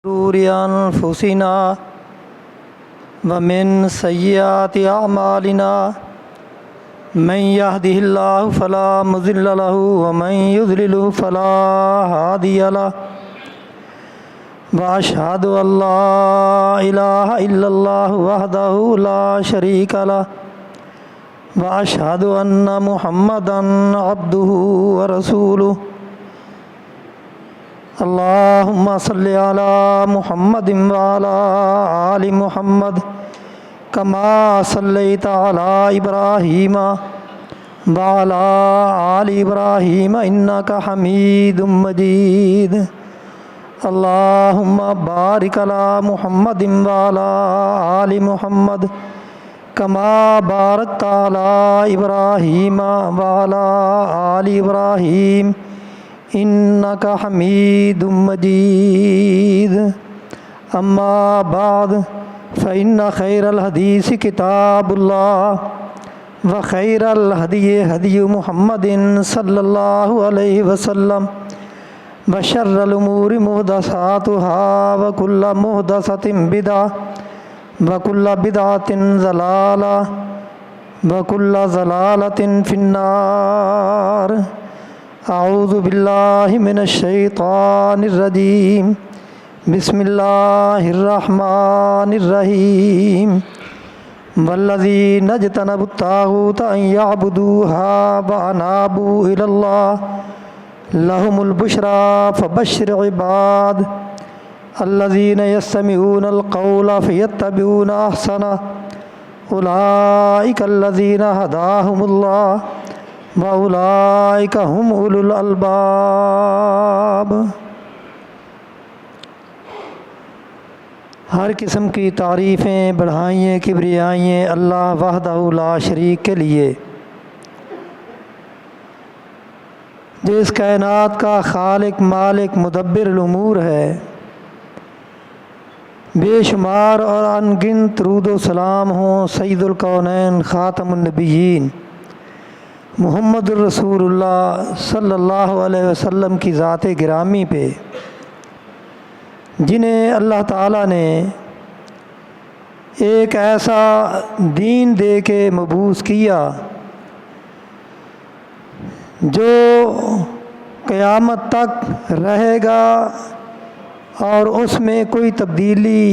شرور أنفسنا ومن سيئات أعمالنا من يهده الله فلا مضل له ومن يضلل فلا هادي له وأشهد أن لا إله إلا الله وحده لا شريك له وأشهد أن محمدًا عبده ورسوله اللهم صل على محمد وعلى آل محمد كما صليت على إبراهيم وعلى آل إبراهيم إنك حميد مجيد اللهم بارك على محمد وعلى آل محمد كما باركت على إبراهيم وعلى آل إبراهيم إنك حميد مجيد أما بعد فإن خير الحديث كتاب الله وخير الهدي هدي محمد صلى الله عليه وسلم وشر الأمور محدثاتها وكل محدثة بدعة وكل بدعة ضلالة وكل ضلالة في النار اعوذ باللہ من الشیطان الرجیم بسم اللہ الرحمن الرحیم والذین اجتنبوا الطاغوت ان یعبدوها وانابوا الی اللہ لهم البشرى فبشر عباد الذین یستمعون القول فیتبعون احسنہ اولئک الذین ہداہم اللہ وَأُولَئِكَ هُمْ أُولُو الْأَلْبَابِ۔ ہر قسم کی تعریفیں، بڑھائیں، کبریائیں اللہ وحدہ لا شریک کے لیے، جو اس کائنات کا خالق، مالک، مدبر الامور ہے۔ بے شمار اور ان گنت درود و سلام ہوں سید الکونین خاتم النبیین محمد الرسول اللہ صلی اللہ علیہ وسلم کی ذات گرامی پہ، جنہیں اللہ تعالیٰ نے ایک ایسا دین دے کے مبعوث کیا جو قیامت تک رہے گا اور اس میں کوئی تبدیلی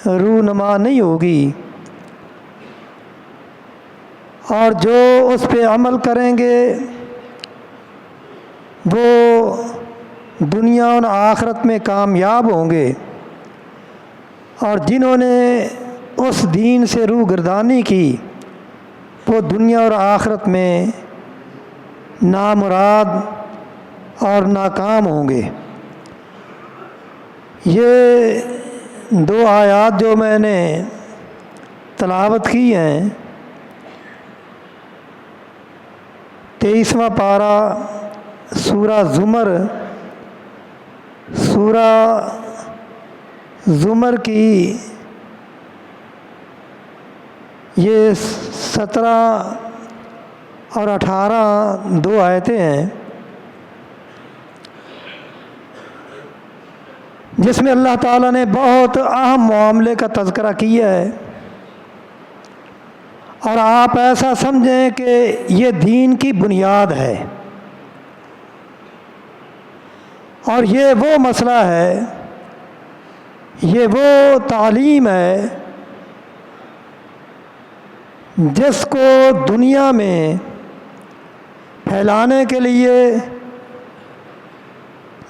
رونما نہیں ہوگی، اور جو اس پہ عمل کریں گے وہ دنیا اور آخرت میں کامیاب ہوں گے، اور جنہوں نے اس دین سے روگردانی کی وہ دنیا اور آخرت میں نامراد اور ناکام ہوں گے۔ یہ دو آیات جو میں نے تلاوت کی ہیں، 23واں پارہ سورہ زمر کی یہ 17 اور 18 دو آیتیں ہیں، جس میں اللہ تعالیٰ نے بہت اہم معاملے کا تذکرہ کیا ہے، اور آپ ایسا سمجھیں کہ یہ دین کی بنیاد ہے، اور یہ وہ مسئلہ ہے، یہ وہ تعلیم ہے جس کو دنیا میں پھیلانے کے لیے،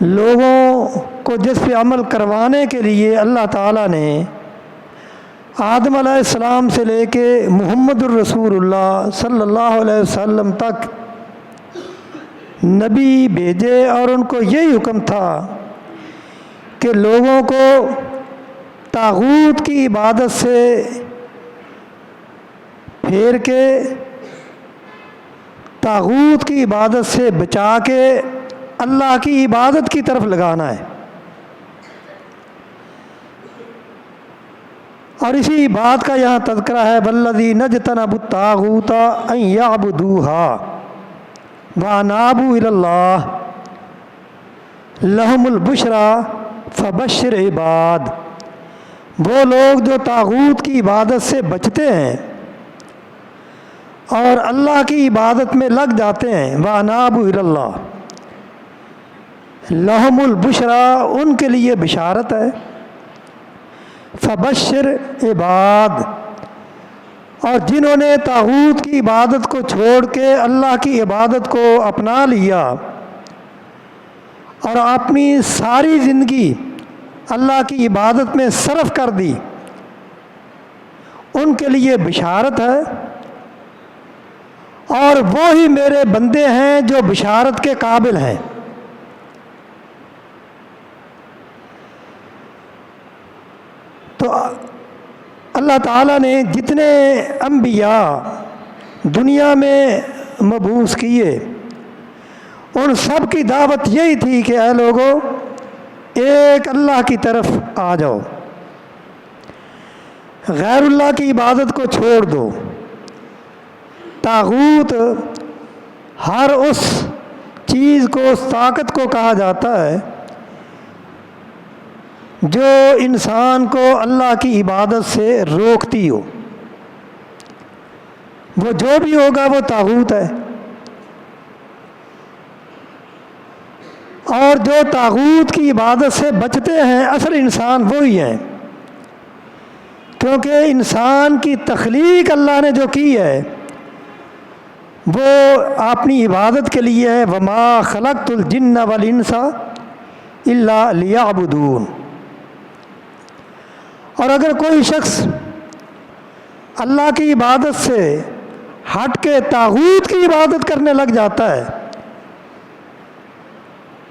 لوگوں کو جس پہ عمل کروانے کے لیے اللہ تعالیٰ نے آدم علیہ السلام سے لے کے محمد الرسول اللہ صلی اللہ علیہ وسلم تک نبی بھیجے، اور ان کو یہی حکم تھا کہ لوگوں کو طاغوت کی عبادت سے پھیر کے، طاغوت کی عبادت سے بچا کے اللہ کی عبادت کی طرف لگانا ہے۔ اور اسی بات کا یہاں تذکرہ ہے، وَالَّذِينَ اجْتَنَبُوا الطَّاغُوتَ أَن يَعْبُدُوهَا وَأَنَابُوا إِلَى اللَّهِ لَهُمُ الْبُشْرَى فبشر عباد، وہ لوگ جو طاغوت کی عبادت سے بچتے ہیں اور اللہ کی عبادت میں لگ جاتے ہیں، وَأَنَابُوا إِلَى اللَّهِ، لَهُمُ الْبُشْرَىٰ، ان کے لیے بشارت ہے۔ فبشر عباد، اور جنہوں نے طاغوت کی عبادت کو چھوڑ کے اللہ کی عبادت کو اپنا لیا اور اپنی ساری زندگی اللہ کی عبادت میں صرف کر دی، ان کے لیے بشارت ہے، اور وہی میرے بندے ہیں جو بشارت کے قابل ہیں۔ تو اللہ تعالیٰ نے جتنے انبیاء دنیا میں مبعوث کیے، ان سب کی دعوت یہی تھی کہ اے لوگو، ایک اللہ کی طرف آ جاؤ، غیر اللہ کی عبادت کو چھوڑ دو۔ طاغوت ہر اس چیز کو، اس طاقت کو کہا جاتا ہے جو انسان کو اللہ کی عبادت سے روکتی ہو، وہ جو بھی ہوگا وہ طاغوت ہے۔ اور جو طاغوت کی عبادت سے بچتے ہیں اصل انسان وہی ہیں، کیونکہ انسان کی تخلیق اللہ نے جو کی ہے وہ اپنی عبادت کے لیے ہے۔ وَمَا خَلَقْتُ الْجِنَّ وَالْإِنسَ إِلَّا لِيَعْبُدُونَ۔ اور اگر کوئی شخص اللہ کی عبادت سے ہٹ کے طاغوت کی عبادت کرنے لگ جاتا ہے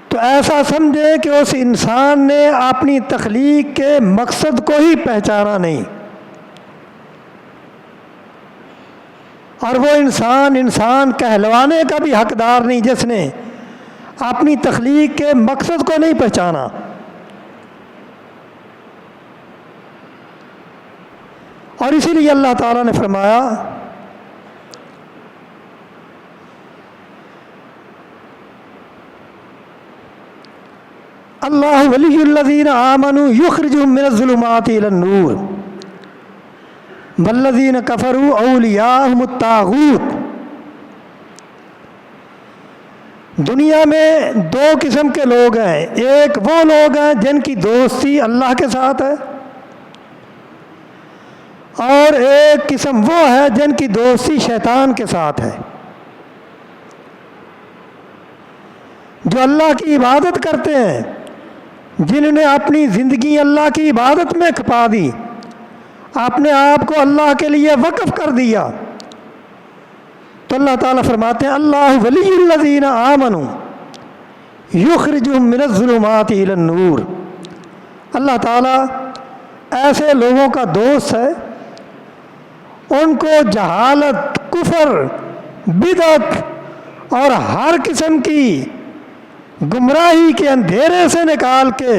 تو ایسا سمجھے کہ اس انسان نے اپنی تخلیق کے مقصد کو ہی پہچانا نہیں، اور وہ انسان کہلوانے کا بھی حقدار نہیں جس نے اپنی تخلیق کے مقصد کو نہیں پہچانا۔ اور اسی لیے اللہ تعالیٰ نے فرمایا اللہ ولی الذین آمنوا یخرجہم من الظلمات الی النور والذین کفروا اولیاءہم الطاغوت۔ دنیا میں دو قسم کے لوگ ہیں، ایک وہ لوگ ہیں جن کی دوستی اللہ کے ساتھ ہے، اور ایک قسم وہ ہے جن کی دوستی شیطان کے ساتھ ہے۔ جو اللہ کی عبادت کرتے ہیں، جنہوں نے اپنی زندگی اللہ کی عبادت میں کھپا دی، اپنے آپ کو اللہ کے لیے وقف کر دیا، تو اللہ تعالیٰ فرماتے ہیں اللہ ولی الذین آمنوا یخرجہم من الظلمات الی النور۔ اللہ تعالیٰ ایسے لوگوں کا دوست ہے، ان کو جہالت، کفر، بدعت اور ہر قسم کی گمراہی کے اندھیرے سے نکال کے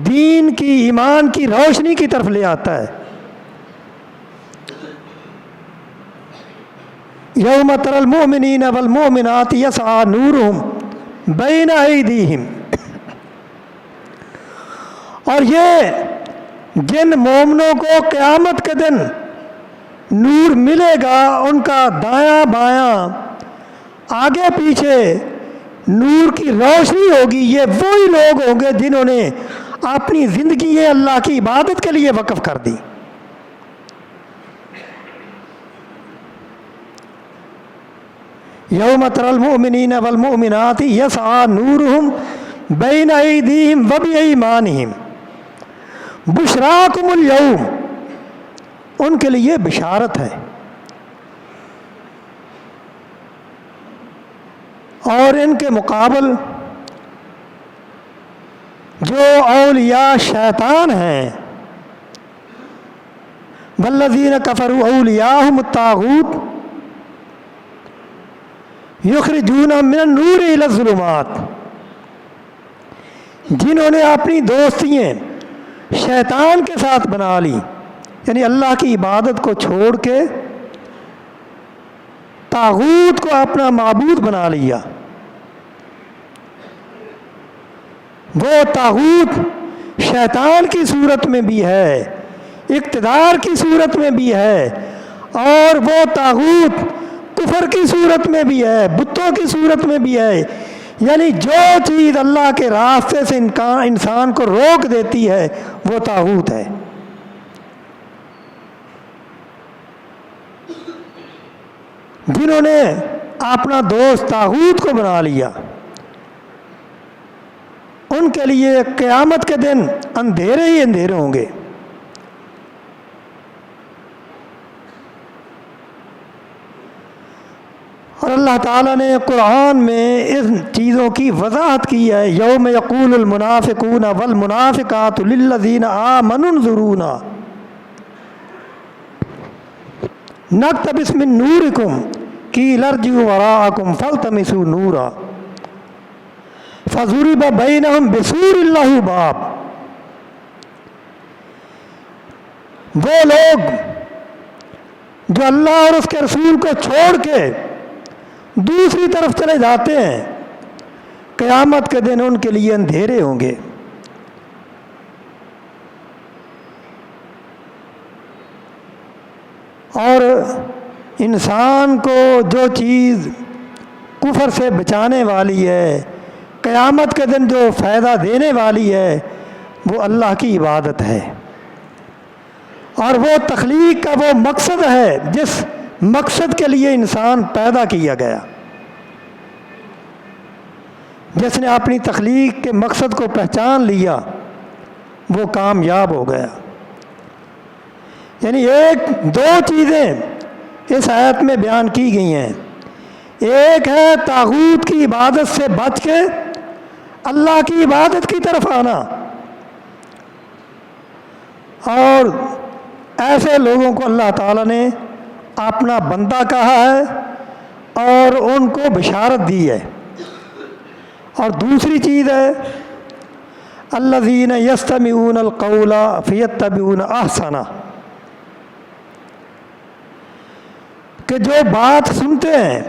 دین کی، ایمان کی روشنی کی طرف لے آتا ہے۔ یوم تری المؤمنین والمؤمنات یسعی نورہم بین ایدیہم۔ اور یہ جن مومنوں کو قیامت کے دن نور ملے گا، ان کا دایاں بایاں، آگے پیچھے نور کی روشنی ہوگی، یہ وہی لوگ ہوں گے جنہوں نے اپنی زندگی اللہ کی عبادت کے لیے وقف کر دی۔ یوم تری المؤمنین والمؤمنات یسعی نورہم بین ایدیہم وبایمانہم بشراکم الیوم۔ ان کے لیے بشارت ہے، اور ان کے مقابل جو اولیاء شیطان ہیں، والذین کفروا اولیاءہم الطاغوت یخرجون من النور الی الظلمات۔ جنہوں نے اپنی دوستیاں شیطان کے ساتھ بنا لی، یعنی اللہ کی عبادت کو چھوڑ کے طاغوت کو اپنا معبود بنا لیا۔ وہ طاغوت شیطان کی صورت میں بھی ہے، اقتدار کی صورت میں بھی ہے، اور وہ طاغوت کفر کی صورت میں بھی ہے، بتوں کی صورت میں بھی ہے۔ یعنی جو چیز اللہ کے راستے سے انسان کو روک دیتی ہے وہ طاغوت ہے۔ جنہوں نے اپنا دوست طاغوت کو بنا لیا، ان کے لیے قیامت کے دن اندھیرے ہی اندھیرے ہوں گے۔ اور اللہ تعالیٰ نے قرآن میں ان چیزوں کی وضاحت کی ہے۔ یوم یقول المنافقون والمنافقات للذین آمنوا انظرونا نقتبس من نورکم قیل ارجعوا وراءکم فالتمسوا نورا فضرب بینہم بسور لہ باب۔ وہ لوگ جو اللہ اور اس کے رسول کو چھوڑ کے دوسری طرف چلے جاتے ہیں، قیامت کے دن ان کے لیے اندھیرے ہوں گے۔ اور انسان کو جو چیز کفر سے بچانے والی ہے، قیامت کے دن جو فائدہ دینے والی ہے، وہ اللہ کی عبادت ہے، اور وہ تخلیق کا وہ مقصد ہے جس مقصد کے لیے انسان پیدا کیا گیا۔ جس نے اپنی تخلیق کے مقصد کو پہچان لیا وہ کامیاب ہو گیا۔ یعنی دو چیزیں اس آیت میں بیان کی گئی ہیں۔ ایک ہے طاغوت کی عبادت سے بچ کے اللہ کی عبادت کی طرف آنا، اور ایسے لوگوں کو اللہ تعالیٰ نے اپنا بندہ کہا ہے اور ان کو بشارت دی ہے۔ اور دوسری چیز ہے الذین یستمعون القول فیتبعون احسنہ، کہ جو بات سنتے ہیں،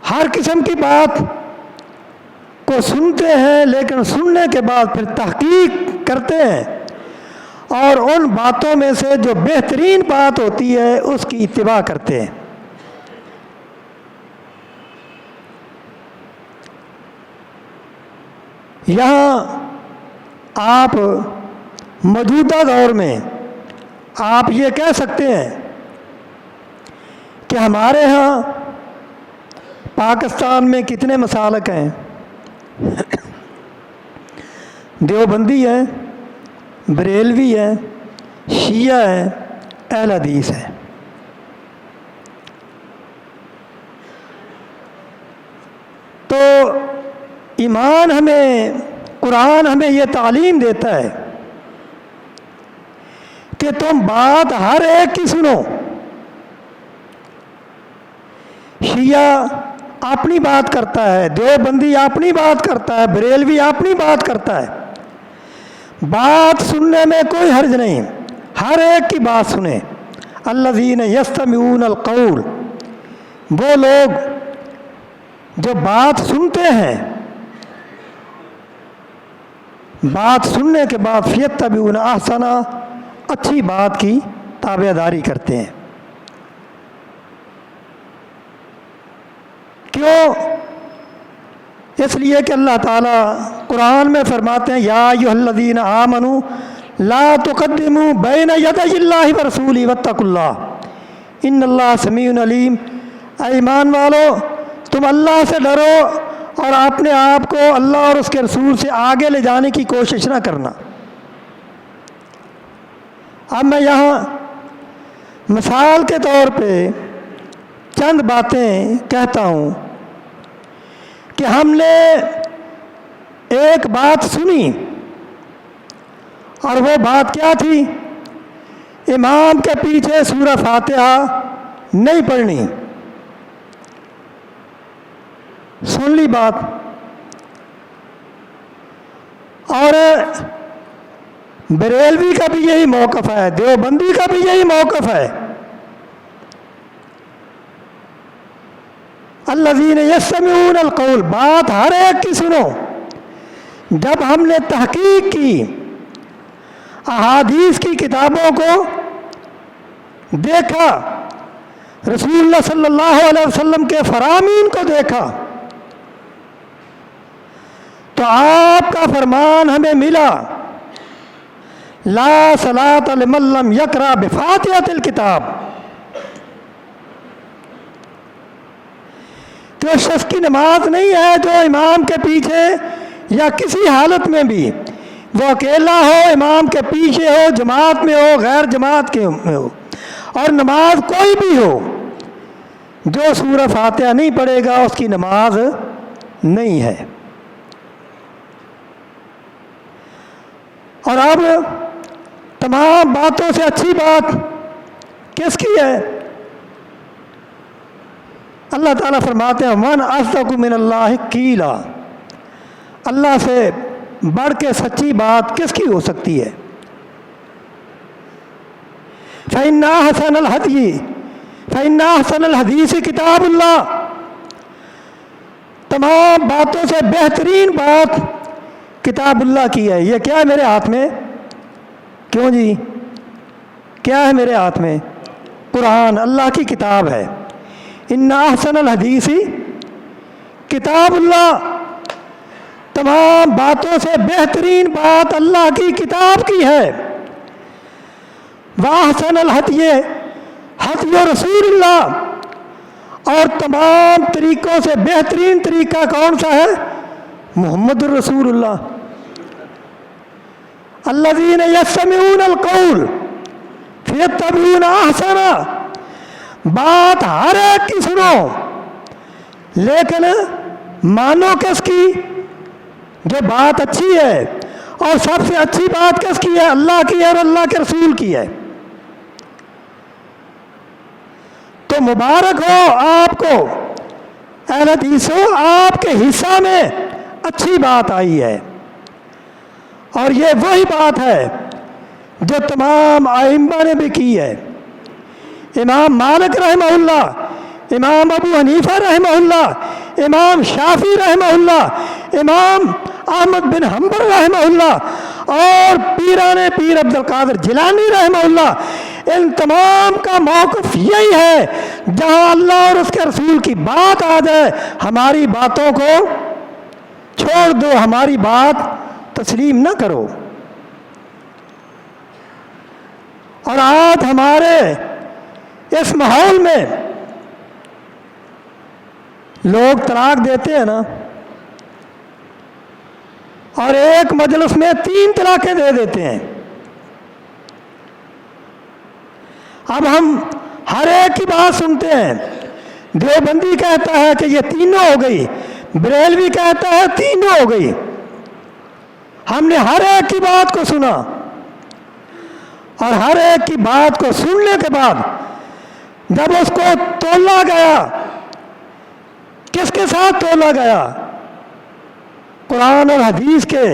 ہر قسم کی بات کو سنتے ہیں، لیکن سننے کے بعد پھر تحقیق کرتے ہیں، اور ان باتوں میں سے جو بہترین بات ہوتی ہے اس کی اتباع کرتے ہیں۔ یہاں آپ موجودہ دور میں آپ یہ کہہ سکتے ہیں کہ ہمارے ہاں پاکستان میں کتنے مسالک ہیں؟ دیوبندی ہیں، بریلوی ہیں، شیعہ ہیں، اہل حدیث ہیں۔ تو ایمان ہمیں، قرآن ہمیں یہ تعلیم دیتا ہے کہ تم بات ہر ایک کی سنو۔ شیعہ اپنی بات کرتا ہے، دیوبندی اپنی بات کرتا ہے، بریلوی اپنی بات کرتا ہے۔ بات سننے میں کوئی حرج نہیں، ہر ایک کی بات سنیں۔ الذین یستمعون القول، وہ لوگ جو بات سنتے ہیں، بات سننے کے بعد فیتبعون احسنہ، اچھی بات کی تابع داری کرتے ہیں۔ کیوں؟ اس لیے کہ اللہ تعالیٰ قرآن میں فرماتے ہیں یا ایھا الذین آمنوا لا تقدموا بین یدی اللہ ورسولہ واتقوا اللہ ان اللہ سمیع علیم۔ اے ایمان والو، تم اللہ سے ڈرو اور اپنے آپ کو اللہ اور اس کے رسول سے آگے لے جانے کی کوشش نہ کرنا۔ اب میں یہاں مثال کے طور پہ چند باتیں کہتا ہوں کہ ہم نے ایک بات سنی، اور وہ بات کیا تھی؟ امام کے پیچھے سورہ فاتحہ نہیں پڑھنی۔ سن لی بات، اور بریلوی کا بھی یہی موقف ہے، دیوبندی کا بھی یہی موقف ہے۔ الذین یستمعون القول، بات ہر ایک کی سنو، جب ہم نے تحقیق کی، احادیث کی کتابوں کو دیکھا، رسول اللہ صلی اللہ علیہ وسلم کے فرامین کو دیکھا، تو آپ کا فرمان ہمیں ملا، لا صلاۃ لمن لم یقرأ بفاتحۃ الکتاب، تو اس شخص کی نماز نہیں ہے جو امام کے پیچھے یا کسی حالت میں بھی، وہ اکیلا ہو، امام کے پیچھے ہو، جماعت میں ہو، غیر جماعت کے میں ہو، اور نماز کوئی بھی ہو، جو سورہ فاتحہ نہیں پڑھے گا اس کی نماز نہیں ہے۔ اور اب تمام باتوں سے اچھی بات کس کی ہے؟ اللہ تعالیٰ فرماتے ہیں من اصدق من اللہ قیلا، اللہ سے بڑھ کے سچی بات کس کی ہو سکتی ہے؟ فإن أحسن الحدیث کتاب اللہ، تمام باتوں سے بہترین بات کتاب اللہ کی ہے۔ یہ کیا ہے میرے ہاتھ میں؟ کیوں جی کیا ہے میرے ہاتھ میں؟ قرآن، اللہ کی کتاب ہے۔ ان احسن الحدیث کتاب اللہ، تمام باتوں سے بہترین بات اللہ کی کتاب کی ہے۔ واحسن الہدی ہدی رسول اللہ، اور تمام طریقوں سے بہترین طریقہ کون سا ہے؟ محمد الرسول اللہ۔ الذین یستمعون القول فیتبعون احسنہ، بات ہر ایک کی سنو لیکن مانو کس کی؟ جو بات اچھی ہے، اور سب سے اچھی بات کس کی ہے؟ اللہ کی ہے اور اللہ کے رسول کی ہے۔ تو مبارک ہو آپ کو اہل حدیثو، آپ کے حصہ میں اچھی بات آئی ہے، اور یہ وہی بات ہے جو تمام ائمہ نے بھی کی ہے۔ امام مالک رحمہ اللہ، امام ابو حنیفہ رحمہ اللہ، امام شافعی رحمہ اللہ، امام احمد بن حنبل رحمہ اللہ، اور پیران پیر عبد القادر جیلانی رحمہ اللہ، ان تمام کا موقف یہی ہے جہاں اللہ اور اس کے رسول کی بات آ جائے ہماری باتوں کو چھوڑ دو، ہماری بات تسلیم نہ کرو۔ اور آج ہمارے اس ماحول میں لوگ طلاق دیتے ہیں نا، اور ایک مجلس میں 3 طلاقیں دے دیتے ہیں۔ اب ہم ہر ایک کی بات سنتے ہیں، دیوبندی کہتا ہے کہ یہ تینوں ہو گئی، بریلوی کہتا ہے تینوں ہو گئی۔ ہم نے ہر ایک کی بات کو سنا، اور ہر ایک کی بات کو سننے کے بعد جب اس کو تولا گیا، کس کے ساتھ تولا گیا؟ قرآن اور حدیث کے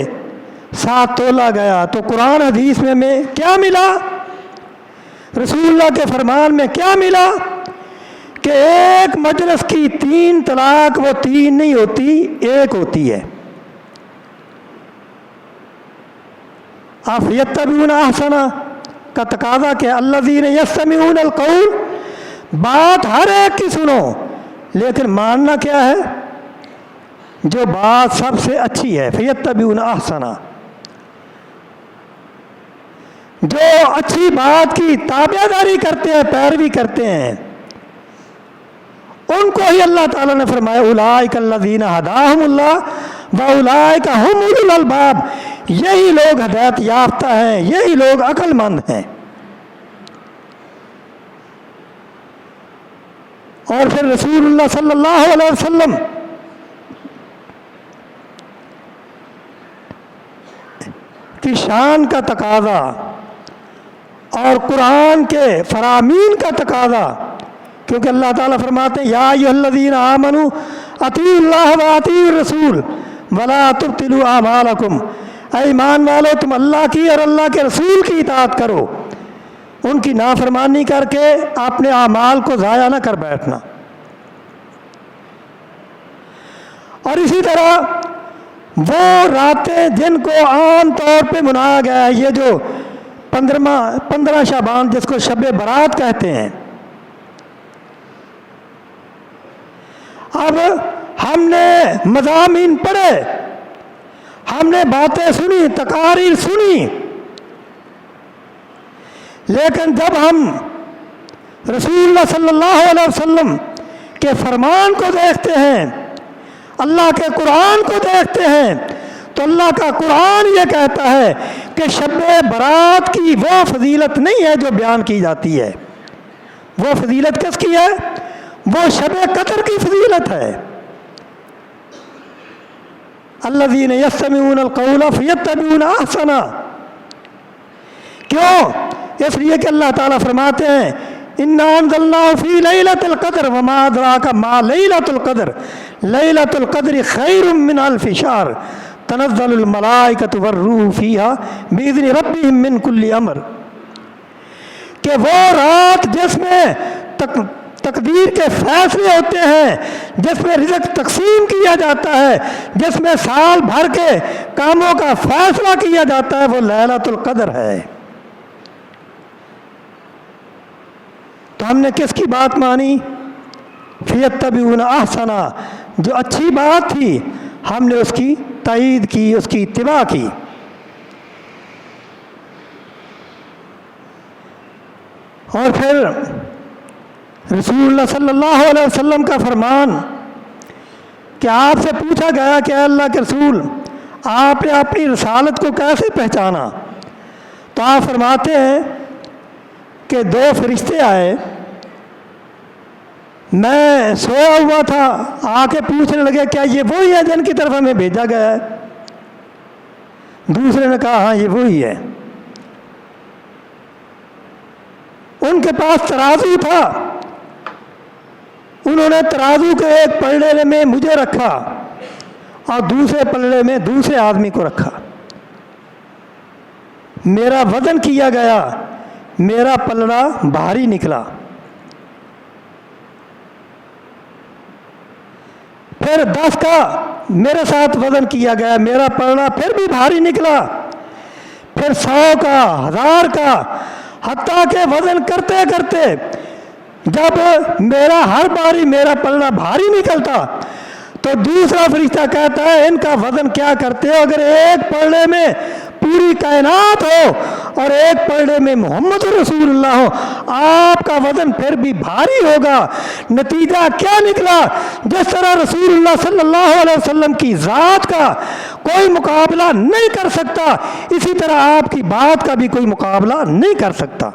ساتھ تولا گیا۔ تو قرآن حدیث میں کیا ملا؟ رسول اللہ کے فرمان میں کیا ملا؟ کہ ایک مجلس کی 3 طلاق وہ 3 نہیں ہوتی، 1 ہوتی ہے۔ فیتبعون احسنہ کا تقاضا کہ الذین یستمعون القول، بات ہر ایک کی سنو لیکن ماننا کیا ہے؟ جو بات سب سے اچھی ہے۔ فیتبعون احسنہ، جو اچھی بات کی تابع داری کرتے ہیں، پیروی کرتے ہیں، ان کو ہی اللہ تعالیٰ نے فرمایا اولئک الذین ہداہم اللہ واولئک ھم اولو الالباب، یہی لوگ ہدایت یافتہ ہیں، یہی لوگ عقل مند ہیں۔ اور پھر رسول اللہ صلی اللہ علیہ وسلم کی شان کا تقاضا اور قرآن کے فرامین کا تقاضا، کیونکہ اللہ تعالیٰ فرماتے ہیں یا ایھا الذین آمنوا اطیعوا اللہ واطیعوا الرسول ولا تبطلوا اعمالکم، اے ایمان والو تم اللہ کی اور اللہ کے رسول کی اطاعت کرو، ان کی نافرمانی کر کے اپنے اعمال کو ضائع نہ کر بیٹھنا۔ اور اسی طرح وہ راتیں جن کو عام طور پہ منایا گیا ہے، یہ جو 15 شعبان جس کو شب برات کہتے ہیں، اب ہم نے مضامین پڑھے، ہم نے باتیں سنی، تقاریر سنی، لیکن جب ہم رسول اللہ صلی اللہ علیہ وسلم کے فرمان کو دیکھتے ہیں، اللہ کے قرآن کو دیکھتے ہیں، تو اللہ کا قرآن یہ کہتا ہے کہ شب برات کی وہ فضیلت نہیں ہے جو بیان کی جاتی ہے۔ وہ فضیلت کس کی ہے؟ وہ شب قدر کی فضیلت ہے۔ الذین یستمعون القول فیتبعون احسنہ۔ کیوں؟ اس لیے کہ اللہ تعالیٰ فرماتے ہیں انا انزلناہ فی لیلۃ القدر وما ادراک ما لیلۃ القدر لیلۃ القدر خیر من الف شہر تنزل الملائکۃ والروح فیہا باذن ربہم من کل امر، کہ وہ رات جس میں تقدیر کے فیصلے ہوتے ہیں، جس میں رزق تقسیم کیا جاتا ہے، جس میں سال بھر کے کاموں کا فیصلہ کیا جاتا ہے، وہ لیلۃ القدر ہے۔ تو ہم نے کس کی بات مانی؟ فیتبعون احسنہ، جو اچھی بات تھی ہم نے اس کی تائید کی، اس کی اتباع کی۔ اور پھر رسول اللہ صلی اللہ علیہ وسلم کا فرمان کہ آپ سے پوچھا گیا کہ اے اللہ کے رسول، آپ نے اپنی رسالت کو کیسے پہچانا؟ تو آپ فرماتے ہیں کہ 2 فرشتے آئے، میں سویا ہوا تھا، آ کے پوچھنے لگے کیا یہ وہی ہے جن کی طرف ہمیں بھیجا گیا ہے؟ دوسرے نے کہا ہاں یہ وہی ہے۔ ان کے پاس ترازو تھا، انہوں نے ترازو کے ایک پلڑے میں مجھے رکھا اور دوسرے پلڑے میں دوسرے آدمی کو رکھا، میرا وزن کیا گیا، میرا پلڑا بھاری نکلا۔ پھر 10 کا میرے ساتھ وزن کیا گیا، میرا پلڑا پھر بھی بھاری نکلا، پھر 100 کا، 1000 کا، حتیٰ کہ وزن کرتے کرتے جب میرا ہر باری میرا پلڑا بھاری نکلتا تو دوسرا فرشتہ کہتا ہے ان کا وزن کیا کرتے ہو؟ اگر ایک پلڑے میں پوری کائنات ہو اور ایک پلڑے میں محمد رسول اللہ ہو، آپ کا وزن پھر بھی بھاری ہوگا۔ نتیجہ کیا نکلا؟ جس طرح رسول اللہ صلی اللہ علیہ وسلم کی ذات کا کوئی مقابلہ نہیں کر سکتا، اسی طرح آپ کی بات کا بھی کوئی مقابلہ نہیں کر سکتا۔